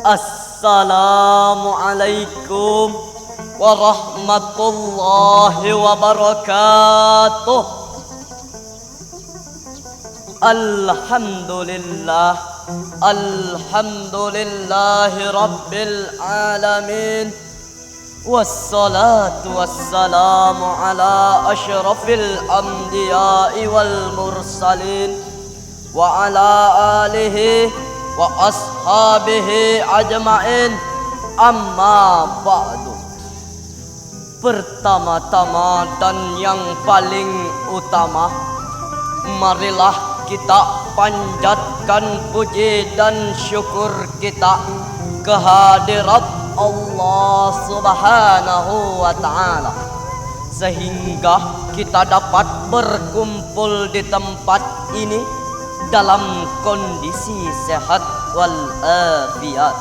Assalamualaikum warahmatullahi wabarakatuh. Alhamdulillah, alhamdulillahi rabbil alamin. Wassalatu wassalamu ala asyrafil anbiya'i wal mursalin wa ala alihi wa ashabihi ajma'in. Amma ba'du. Pertama-tama dan yang paling utama, marilah kita panjatkan puji dan syukur kita kehadirat Allah Subhanahu wa ta'ala, sehingga kita dapat berkumpul di tempat ini dalam kondisi sehat walafiat.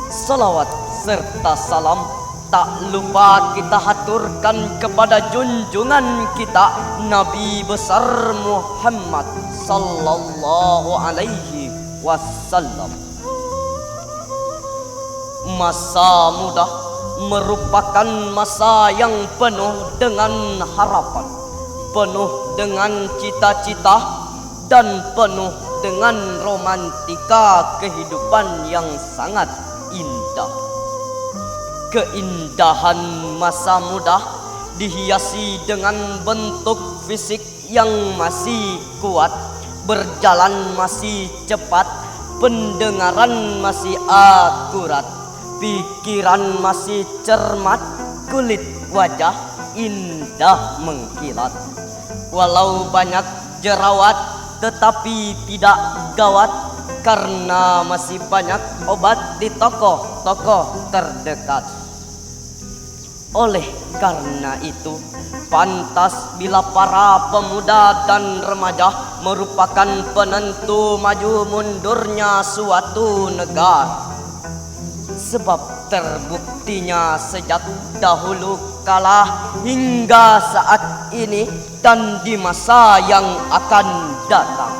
Salawat serta salam tak lupa kita haturkan kepada junjungan kita Nabi besar Muhammad sallallahu alaihi wasallam. Masa muda merupakan masa yang penuh dengan harapan, penuh dengan cita-cita, dan penuh dengan romantika kehidupan yang sangat indah. Keindahan masa muda dihiasi dengan bentuk fisik yang masih kuat, berjalan masih cepat, pendengaran masih akurat, pikiran masih cermat, kulit wajah indah mengkilat. Walau banyak jerawat tetapi tidak gawat, karena masih banyak obat di toko-toko terdekat. Oleh karena itu, pantas bila para pemuda dan remaja merupakan penentu maju mundurnya suatu negara. Sebab terbuktinya sejak dahulu kala hingga saat ini dan di masa yang akan datang,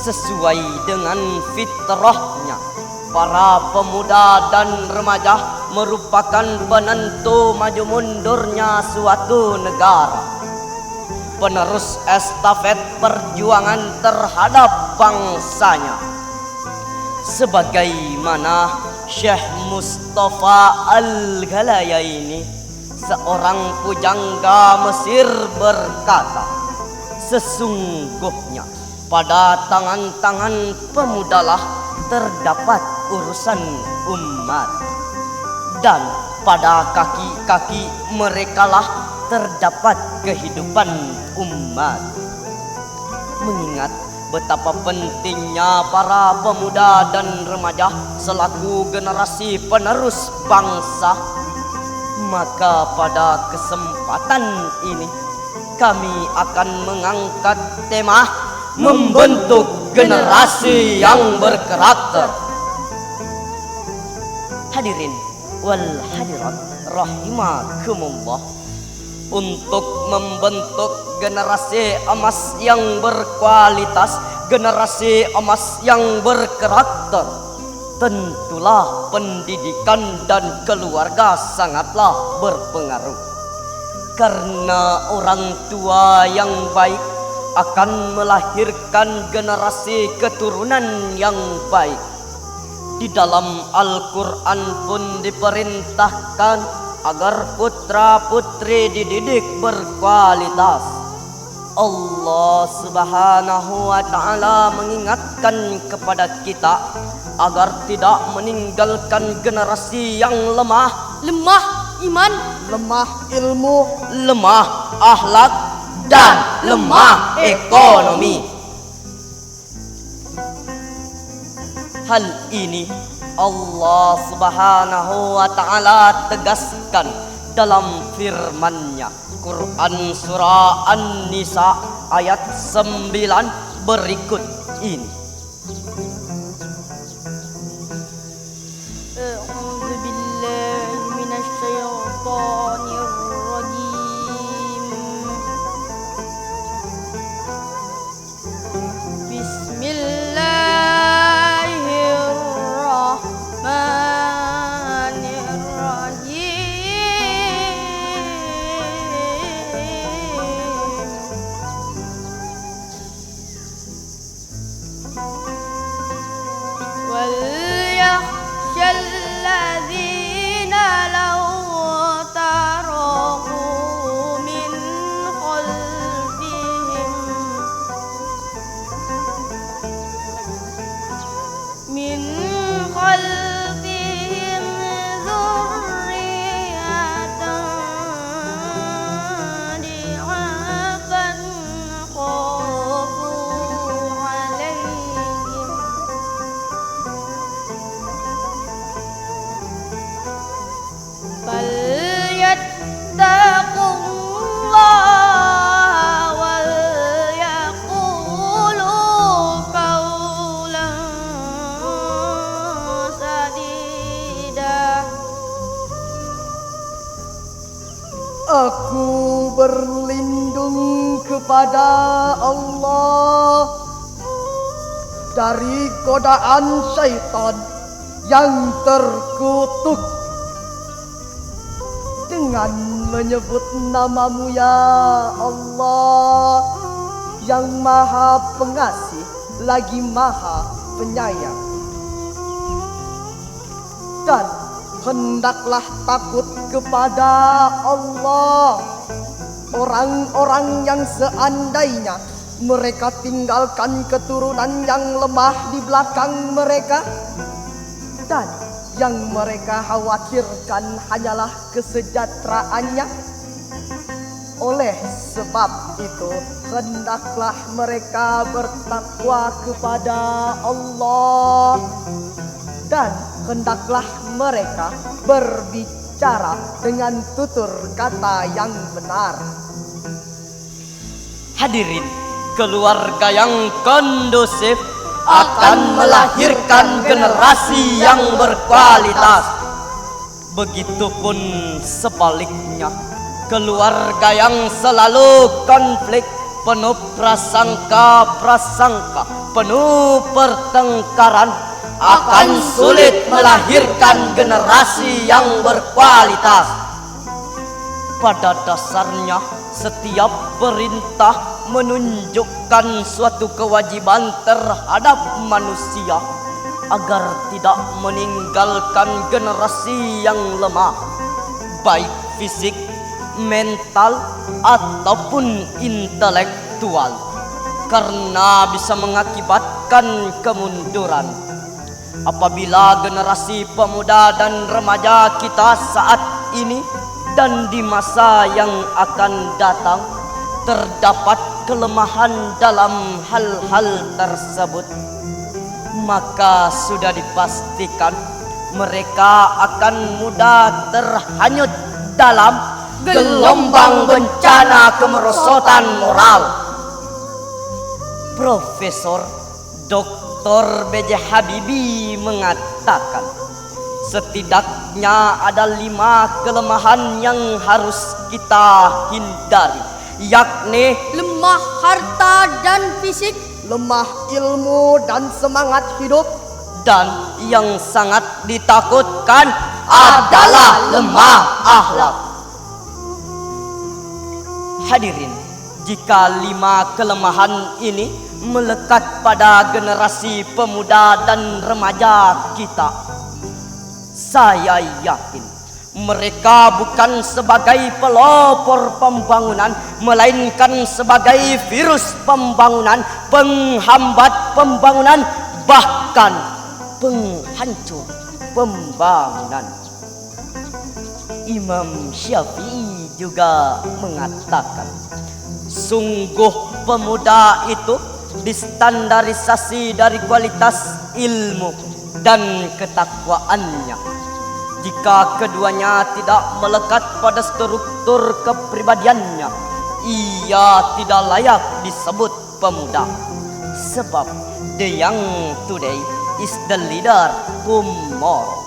sesuai dengan fitrahnya, para pemuda dan remaja merupakan penentu maju mundurnya suatu negara, penerus estafet perjuangan terhadap bangsanya. Sebagaimana Syekh Mustafa Al-Ghalayaini, seorang pujangga Mesir, berkata, sesungguhnya pada tangan-tangan pemudalah terdapat urusan umat, dan pada kaki-kaki merekalah terdapat kehidupan umat. Mengingat betapa pentingnya para pemuda dan remaja selaku generasi penerus bangsa, maka pada kesempatan ini kami akan mengangkat tema membentuk generasi yang berkarakter. Hadirin wal hadirat rahimakumullah, untuk membentuk generasi emas yang berkualitas, generasi emas yang berkarakter, tentulah pendidikan dan keluarga sangatlah berpengaruh. Karena orang tua yang baik akan melahirkan generasi keturunan yang baik. Di dalam Al-Quran pun diperintahkan agar putra-putri dididik berkualitas. Allah Subhanahu wa ta'ala mengingatkan kepada kita agar tidak meninggalkan generasi yang lemah iman, lemah ilmu, lemah akhlak, dan lemah ekonomi. Hal ini Allah Subhanahu wa ta'ala tegaskan dalam firman-Nya, Quran surah An-Nisa ayat 9 berikut ini. A'udzu billahi minasy syaithanir rajim. Bismillahirrahmanirrahim. kepada Allah dari godaan syaitan yang terkutuk dengan menyebut namamu ya Allah yang maha pengasih lagi maha penyayang. Dan hendaklah takut kepada Allah orang-orang yang seandainya mereka tinggalkan keturunan yang lemah di belakang mereka, dan yang mereka khawatirkan hanyalah kesejahteraannya. Oleh sebab itu hendaklah mereka bertakwa kepada Allah, dan hendaklah mereka berbicara dengan tutur kata yang benar. Hadirin, keluarga yang kondusif akan melahirkan generasi yang berkualitas. Begitupun sebaliknya, keluarga yang selalu konflik, penuh prasangka-prasangka, penuh pertengkaran, akan sulit melahirkan generasi yang berkualitas. Pada dasarnya, setiap perintah menunjukkan suatu kewajiban terhadap manusia agar tidak meninggalkan generasi yang lemah, baik fisik, mental, ataupun intelektual, karena bisa mengakibatkan kemunduran. Apabila generasi pemuda dan remaja kita saat ini dan di masa yang akan datang terdapat kelemahan dalam hal-hal tersebut, maka sudah dipastikan mereka akan mudah terhanyut dalam gelombang bencana kemerosotan moral. Profesor Dr. B.J. Habibie mengatakan, setidaknya ada 5 kelemahan yang harus kita hindari, yakni lemah harta dan fisik, lemah ilmu dan semangat hidup, dan yang sangat ditakutkan adalah lemah akhlak. Hadirin, jika 5 kelemahan ini melekat pada generasi pemuda dan remaja kita, saya yakin mereka bukan sebagai pelopor pembangunan, melainkan sebagai virus pembangunan, penghambat pembangunan, bahkan penghancur pembangunan. Imam Syafi'i juga mengatakan, sungguh pemuda itu distandarisasi dari kualitas ilmu dan ketakwaannya. Jika keduanya tidak melekat pada struktur kepribadiannya, ia tidak layak disebut pemuda. Sebab the young today is the leader tomorrow.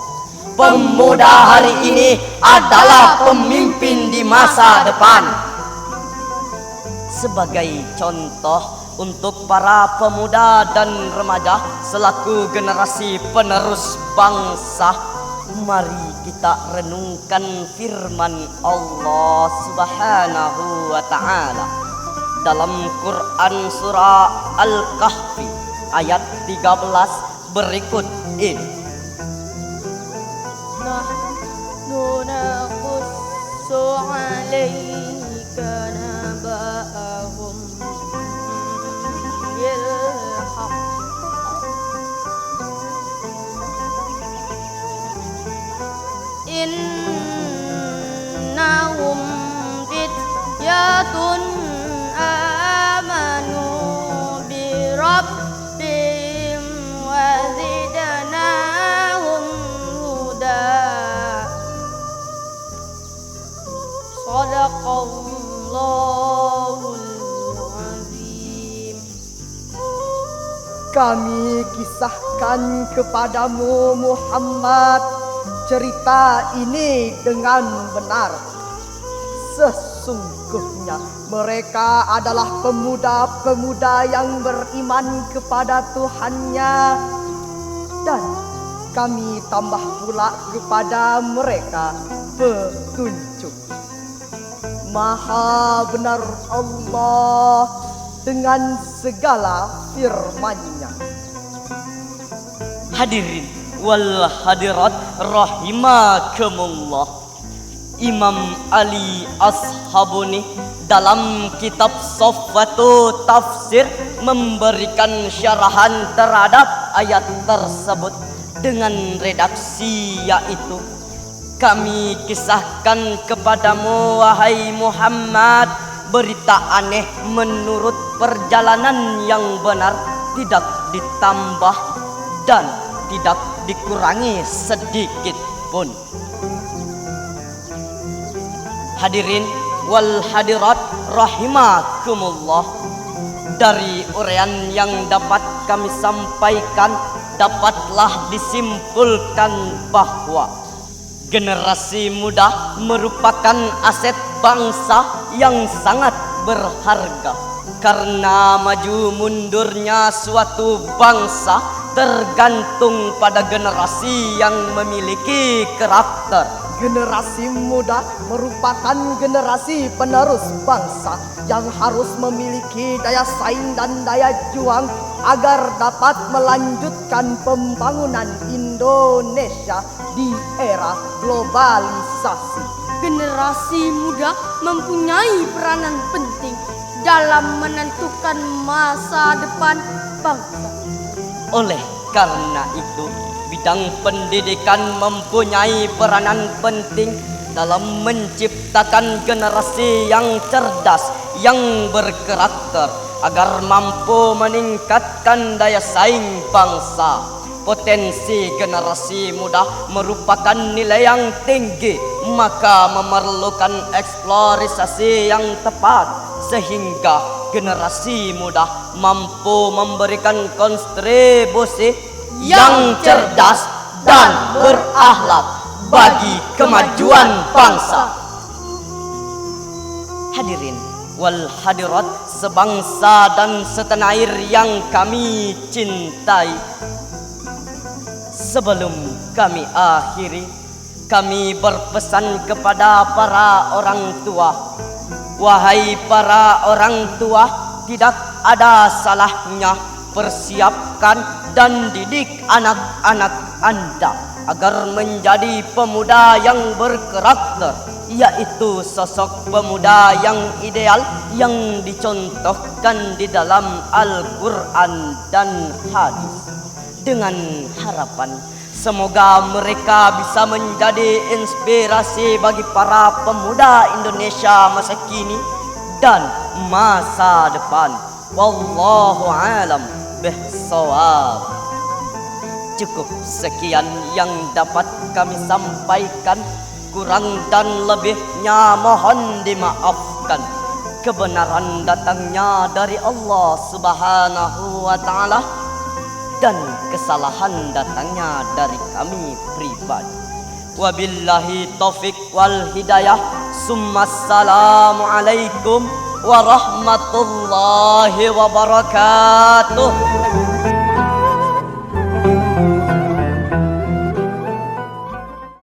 Pemuda hari ini adalah pemimpin di masa depan. Sebagai contoh untuk para pemuda dan remaja selaku generasi penerus bangsa, mari kita renungkan firman Allah Subhanahu wa ta'ala dalam Quran surah Al-Kahfi ayat 13 berikut ini. Nahnu naqussu 'alaika naba'ahum bil haqq innahum fityatun amanu bi rabbihim wa zidnahum huda. Shadaqallahul azim. Kami kisahkan kepadamu Muhammad cerita ini dengan benar. Sesungguhnya sesungguhnya mereka adalah pemuda-pemuda yang beriman kepada Tuhannya, dan kami tambah pula kepada mereka petunjuk. Maha benar Allah dengan segala firman-Nya. Hadirin wal hadirat rahimakumullah. Imam Ali Ashabuni dalam kitab Sofwatu Tafsir memberikan syarahan terhadap ayat tersebut dengan redaksi yaitu, kami kisahkan kepadamu wahai Muhammad berita aneh menurut perjalanan yang benar, tidak ditambah dan tidak dikurangi sedikit pun. Hadirin wal hadirat rahimakumullah, dari uraian yang dapat kami sampaikan dapatlah disimpulkan bahwa generasi muda merupakan aset bangsa yang sangat berharga, karena maju mundurnya suatu bangsa tergantung pada generasi yang memiliki karakter. Generasi muda merupakan generasi penerus bangsa yang harus memiliki daya saing dan daya juang agar dapat melanjutkan pembangunan Indonesia di era globalisasi. Generasi muda mempunyai peranan penting dalam menentukan masa depan bangsa. Oleh karena itu, bidang pendidikan mempunyai peranan penting dalam menciptakan generasi yang cerdas, yang berkarakter, agar mampu meningkatkan daya saing bangsa. Potensi generasi muda merupakan nilai yang tinggi, maka memerlukan eksplorisasi yang tepat sehingga generasi muda mampu memberikan kontribusi yang cerdas dan berakhlak bagi kemajuan bangsa. Hadirin wal hadirat sebangsa dan setanah air yang kami cintai, sebelum kami akhiri, kami berpesan kepada para orang tua. Wahai para orang tua, tidak ada salahnya persiapkan dan didik anak-anak Anda agar menjadi pemuda yang berkarakter, yaitu sosok pemuda yang ideal yang dicontohkan di dalam Al-Quran dan hadis, dengan harapan semoga mereka bisa menjadi inspirasi bagi para pemuda Indonesia masa kini dan masa depan. Wallahu alam bishawab. Cukup sekian yang dapat kami sampaikan, kurang dan lebihnya mohon dimaafkan. Kebenaran datangnya dari Allah Subhanahu wa ta'ala, dan kesalahan datangnya dari kami pribadi. Wabillahi taufik wal hidayah. Summassalamu alaikum warahmatullahi wabarakatuh.